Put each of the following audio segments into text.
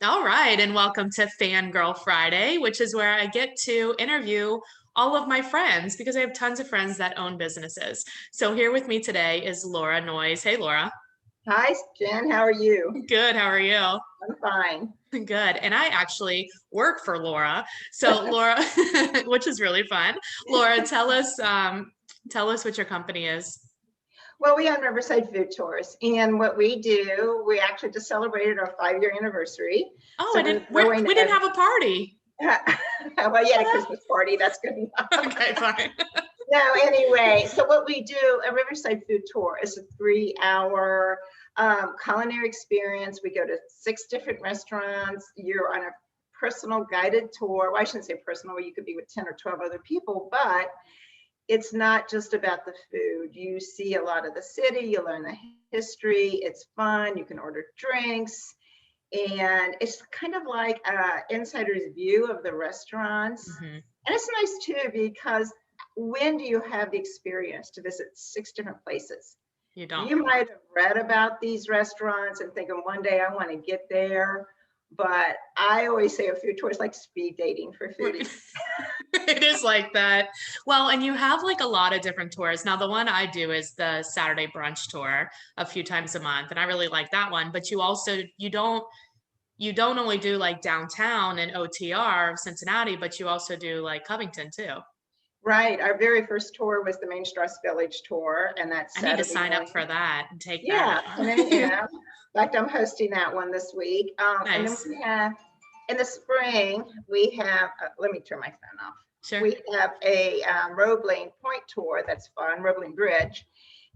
All right, and welcome to Fangirl Friday, which is where I get to interview all of my friends because I have tons of friends that own businesses. So here with me today is Laura Noyes. Hey, Laura. Hi, Jen. How are you? Good. How are you? I'm fine. Good. And I actually work for Laura. So Laura, which is really fun. Laura, tell us what your company is. Well, we own Riverside Food Tours, and what we do, we actually just celebrated our 5-year anniversary. Oh, So I we're didn't. throwing We didn't have a party. well, you had a Christmas party. That's good enough. Okay, fine. No, anyway, so what we do, a Riverside Food Tour is a 3-hour culinary experience. We go to 6 different restaurants. You're on a personal guided tour. Well, I shouldn't say personal, you could be with 10 or 12 other people, but it's not just about the food. You see a lot of the city, you learn the history, it's fun, you can order drinks, and it's kind of like an insider's view of the restaurants. Mhm. And it's nice too, because when do you have the experience to visit 6 different places? You don't. You might have read about these restaurants and thinking one day I want to get there, but I always say a food tour is like speed dating for foodies. It is like that. Well, and you have like a lot of different tours. Now, the one I do is the Saturday brunch tour a few times a month, and I really like that one. But you don't only do like downtown and OTR of Cincinnati, but you also do like Covington too. Right. Our very first tour was the Main Stress Village tour, and that's I need to Saturday sign up morning. for that and take Yeah, that. and then, yeah. In fact, I'm hosting that one this week. And then Nice. we have, in the spring, we have, let me turn my phone off. Sure. We have a Roebling Point tour that's fun, Roebling Bridge.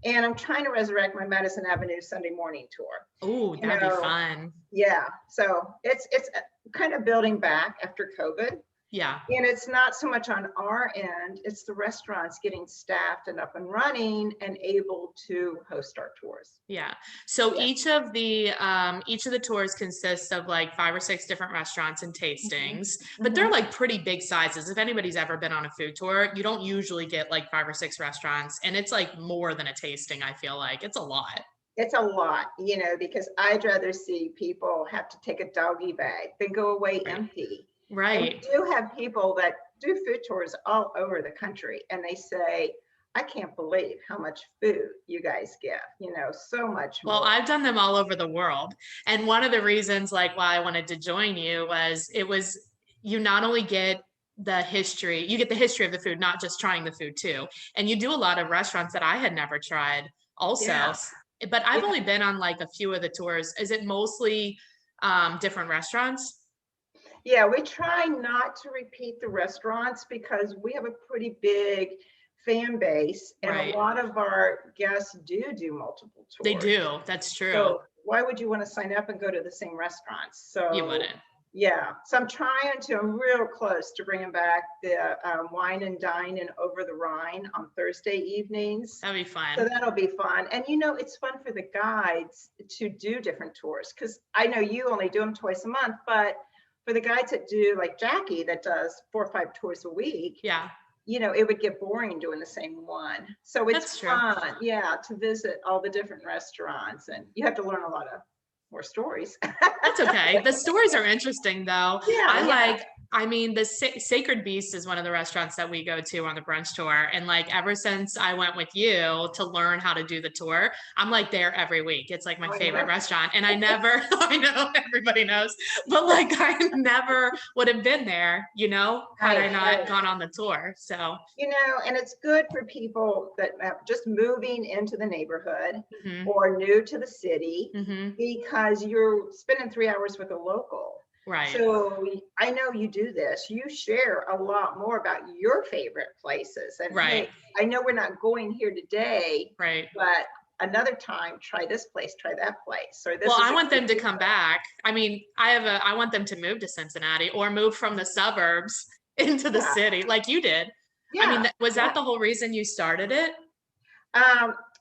And I'm trying to resurrect my Madison Avenue Sunday morning tour. Oh, You that'd be know, fun. yeah. So it's kind of building back after COVID. Yeah. And it's not so much on our end, it's the restaurants getting staffed and up and running and able to host our tours. Yeah. So Yeah. each of the tours consists of like 5 or 6 different restaurants and Mhm. tastings, but they're Mhm. like pretty big sizes. If anybody's ever been on a food tour, you don't usually get like 5 or 6 restaurants, and it's like more than a tasting, I feel like. It's a lot. It's a lot, because I'd rather see people have to take a doggy bag than go away Right. empty. And Right. we do have people that do food tours all over the country, and they say, I can't believe how much food you guys give, so much Well, more. I've done them all over the world. And one of the reasons like why I wanted to join you was you not only get you get the history of the food, not just trying the food too. And you do a lot of restaurants that I had never tried also. Yeah. But I've Yeah. only been on like a few of the tours. Is it mostly different restaurants? Yeah, we try not to repeat the restaurants because we have a pretty big fan base, and a Right. lot of our guests do multiple They tours. do. That's true. So why would you want to sign up and go to the same restaurants? You So wouldn't. yeah, so I'm real close to bringing back the wine and dine and over the Rhine on Thursday evenings. That'd be So fun. that'll be fun. And it's fun for the guides to do different tours, because I know you only do them twice a month, but for the guides that do, like Jackie, that does 4 or 5 tours a week, Yeah, it would get boring doing the same one. So it's that's true. fun, yeah, to visit all the different restaurants, and you have to learn a lot of more stories. That's okay. The stories are interesting though. Yeah, yeah. I mean, the Sacred Beast is one of the restaurants that we go to on the brunch tour. And like, ever since I went with you to learn how to do the tour, I'm like there every week. It's like my I favorite know. restaurant. And I never, I know everybody knows, but like, I never would have been there, had I Right, not right. gone on the tour. So, And it's good for people that are just moving into the neighborhood mhm, or new to the city, mhm, because you're spending 3 hours with a local. right. So I know you do this. You share a lot more about your favorite places. And Right. hey, I know we're not going here today, Right. but another time, try this place, try that place. Or Well, this is I a want great them to come pizza. back. I mean, I want them to move to Cincinnati or move from the suburbs into the Yeah, city like you did. I mean, yeah, was that yeah. the whole reason you started it?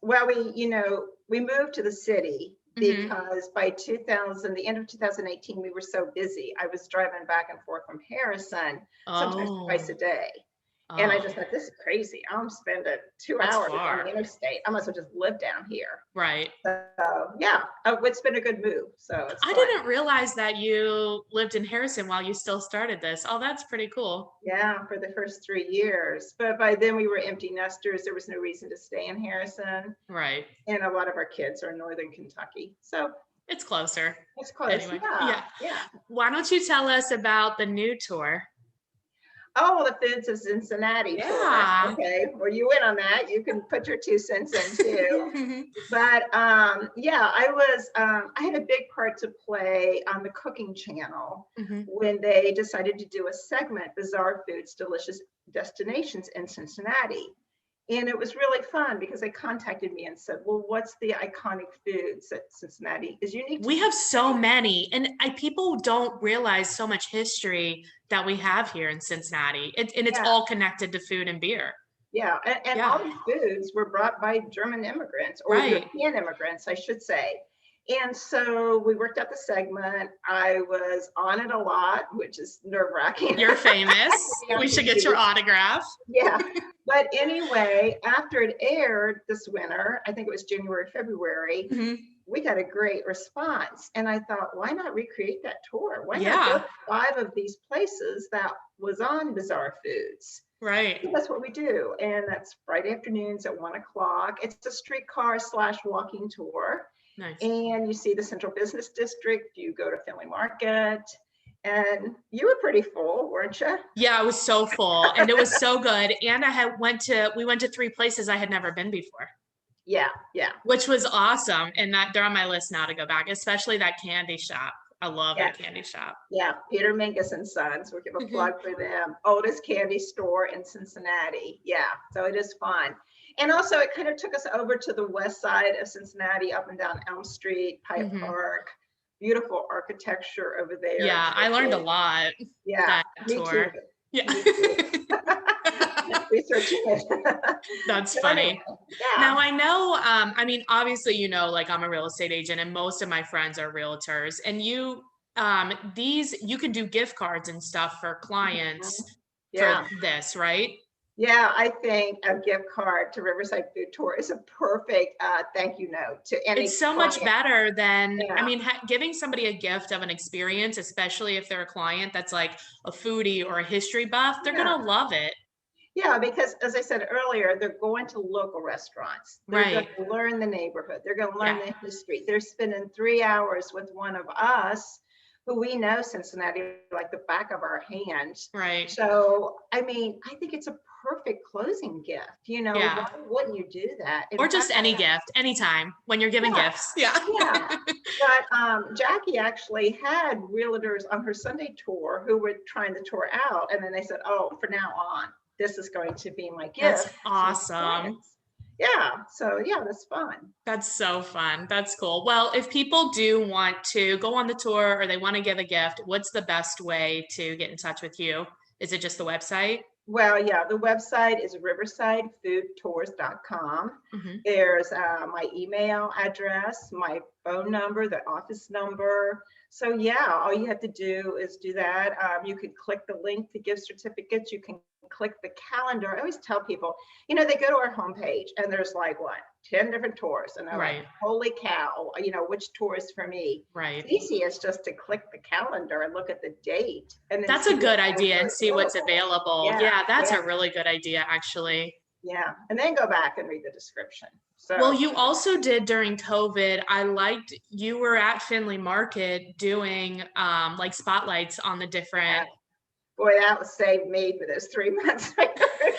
Well, we moved to the city Hmm. because by the end of 2018, we were so busy. I was driving back and forth from Harrison, sometimes twice Oh, a day. And I Oh, just thought, this is crazy. I'm spending 2 that's hours on the far. interstate. I might as well just live down here. Right. So yeah, it's been a good move. So it's I fun. didn't realize that you lived in Harrison while you still started this. Oh, that's pretty cool. Yeah, for the first 3 years. But by then we were empty nesters. There was no reason to stay in Harrison. Right. And a lot of our kids are in Northern Kentucky. So It's closer. it's close. Anyway, Yeah. yeah. Yeah. Why don't you tell us about the new tour? Oh, the Foods of Cincinnati tour. Yeah. Okay. Well, you went on that. You can put your 2 cents in too. But yeah, I had a big part to play on the cooking channel Mhm. when they decided to do a segment, Bizarre Foods, Delicious Destinations in Cincinnati. And it was really fun because they contacted me and said, well, what's the iconic foods that Cincinnati is unique to? We have so many, and people don't realize so much history that we have here in Cincinnati. And it's Yeah. all connected to food and beer. Yeah, and Yeah. all these foods were brought by German immigrants, or Right. European immigrants, I should say. And so we worked out the segment. I was on it a lot, which is nerve-wracking. You're famous. We should get your autograph. Yeah. But anyway, after it aired this winter, I think it was January, February, Mhm. we got a great response. And I thought, why not recreate that tour? Why Yeah. not go to 5 of these places that was on Bizarre Foods? Right. So that's what we do. And that's Friday afternoons at 1 o'clock. It's a streetcar / walking tour. Nice. And you see the Central Business District. You go to Findlay Market. And you were pretty full, weren't you? Yeah, it was so full and it was so good. And we went to 3 places I had never been before. Yeah, yeah. Which was awesome. And they're on my list now to go back, especially that candy shop. I love Yeah. that candy shop. Yeah, Peter Mingus and Sons. We'll give a plug for them. Oldest candy store in Cincinnati. Yeah, so it is fun. And also it kind of took us over to the west side of Cincinnati, up and down Elm Street, Pike Park. Beautiful architecture over there. Yeah, I learned a lot. Yeah, that me tour. too. Yeah. Me too. Researching it. That's So funny. anyway, yeah. Now I know, I mean, obviously, like I'm a real estate agent and most of my friends are realtors, and you can do gift cards and stuff for clients Yeah. for this, right? Yeah, I think a gift card to Riverside Food Tour is a perfect thank you note to any It's so much client. better than, Yeah. I mean, giving somebody a gift of an experience, especially if they're a client that's like a foodie or a history buff, they're Yeah. gonna love it. Yeah, because as I said earlier, they're going to local restaurants. They're Right. going to learn the neighborhood. They're going to learn Yeah. the history. They're spending 3 hours with one of us who we know Cincinnati like the back of our hand. Right. So, I mean, I think it's a perfect closing gift. Yeah. Why wouldn't you do that? In Or just fact, any gift, anytime when you're giving Yeah. gifts. Yeah. Yeah. But Jackie actually had realtors on her Sunday tour who were trying the tour out. And then they said, oh, from now on, this is going to be my gift. That's to awesome. clients. Yeah. So yeah, that's fun. That's so fun. That's cool. Well, if people do want to go on the tour or they want to give a gift, what's the best way to get in touch with you? Is it just the website? Well, yeah, the website is riversidefoodtours.com. There's my email address, my phone number, the office number. So yeah, all you have to do is do that. You can click the link to gift certificates. You can click the calendar. I always tell people, they go to our homepage and there's like 10 different tours, and they're like, holy cow, which tour is for me? Right. The easiest just to click the calendar and look at the date. And then that's a good idea, and see what's available. Yeah, that's a really good idea, actually. Yeah, and then go back and read the description. So, well, you also did during COVID. I liked you were at Findlay Market doing like spotlights on the different. Boy, that was saved me for those 3 months.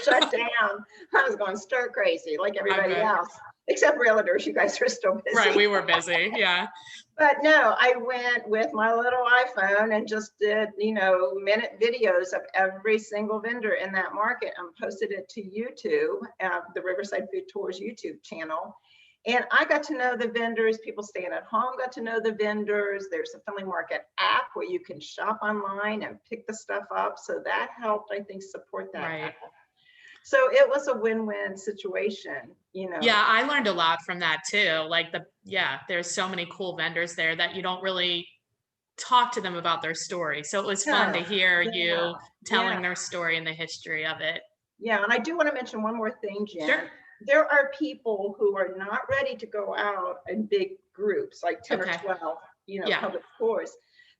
Shut down. I was going stir crazy like everybody else, except realtors. You guys are still busy. Right, we were busy. Yeah. But no, I went with my little iPhone and just did, minute videos of every single vendor in that market and posted it to YouTube, the Riverside Food Tours YouTube channel. And I got to know the vendors. People staying at home got to know the vendors. There's a Findlay Market app where you can shop online and pick the stuff up. So that helped, I think, support that. Right. So it was a win-win situation, Yeah, I learned a lot from that too. Like there's so many cool vendors there that you don't really talk to them about their story. So it was fun to hear you telling their story and the history of it. Yeah, and I do want to mention one more thing, Jen. Sure. There are people who are not ready to go out in big groups, like 10 Okay. or 12, Yeah. public tours,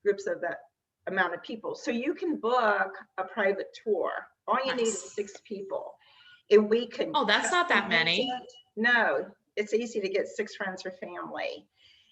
groups of that amount of people. So you can book a private tour. All you need is Nice. 6 people. And we can Oh, that's not that customize many. it. No, it's easy to get 6 friends or family.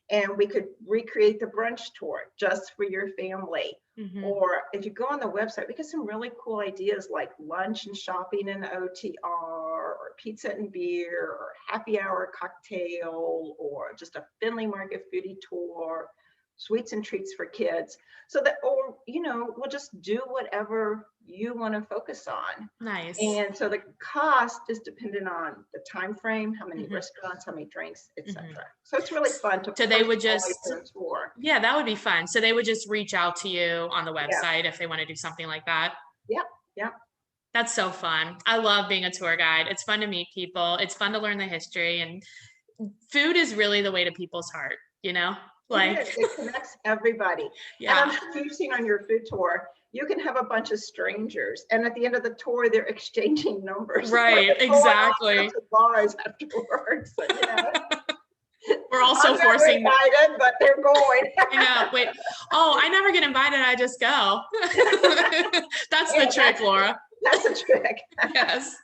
And we could recreate the brunch tour just for your family. Mhm. Or if you go on the website, we get some really cool ideas like lunch and shopping and OTR, or pizza and beer, or happy hour cocktail, or just a Finley Market foodie tour, sweets and treats for kids. So that, or, we'll just do whatever you want to focus on. Nice. And so the cost is dependent on the time frame, how many Mhm. restaurants, how many drinks, etc. Mhm. So it's really fun to So they would personalize just, their tour. yeah, that would be fun. So they would just reach out to you on the Yeah, website if they want to do something like that. yeah, yeah. That's so fun. I love being a tour guide. It's fun to meet people. It's fun to learn the history, and food is really the way to people's heart, It Like, is. It connects everybody. And I'm yeah, sure you've seen on your food tour, you can have a bunch of strangers, and at the end of the tour, they're exchanging numbers. right, Going on exactly. to bars afterwards. We're also I'm never forcing, invited, but they're going. wait, oh, I never get invited. I just go. That's the Yeah, trick, Laura. That's a trick. Yes,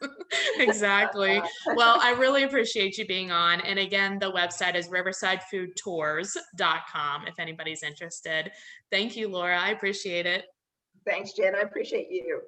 exactly. Well, I really appreciate you being on. And again, the website is riversidefoodtours.com if anybody's interested. Thank you, Laura. I appreciate it. Thanks, Jen. I appreciate you.